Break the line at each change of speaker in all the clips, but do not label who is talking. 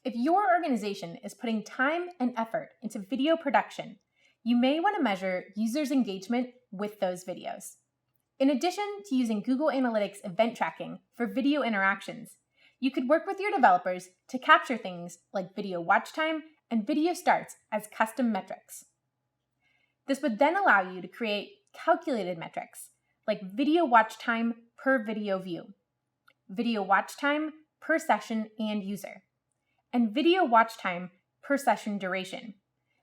If your organization is putting time and effort into video production, you may want to measure users' engagement with those videos. In addition to using Google Analytics event tracking for video interactions, you could work with your developers to capture things like video watch time and video starts as custom metrics. This would then allow you to create calculated metrics like video watch time per video view, video watch time per session and user, and video watch time per session duration.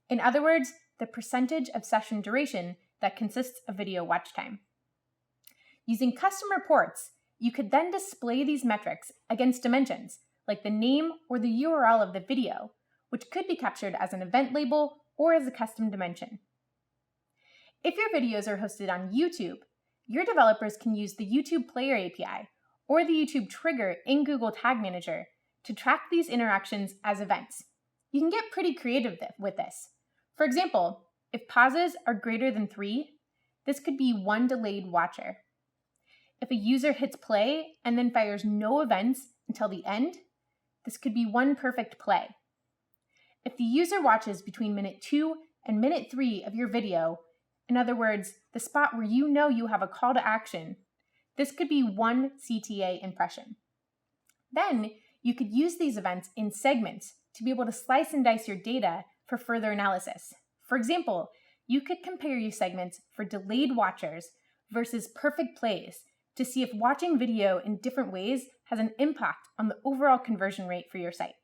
In other words, the percentage of session duration that consists of video watch time. Using custom reports, you could then display these metrics against dimensions, like the name or the URL of the video, which could be captured as an event label or as a custom dimension. If your videos are hosted on YouTube, your developers can use the YouTube Player API or the YouTube trigger in Google Tag Manager to track these interactions as events. You can get pretty creative with this. For example, if pauses are greater than 3, this could be one delayed watcher. If a user hits play and then fires no events until the end, this could be one perfect play. If the user watches between minute 2 and minute 3 of your video, in other words, the spot where you know you have a call to action, this could be one CTA impression. Then you could use these events in segments to be able to slice and dice your data for further analysis. For example, you could compare your segments for delayed watchers versus perfect plays to see if watching video in different ways has an impact on the overall conversion rate for your site.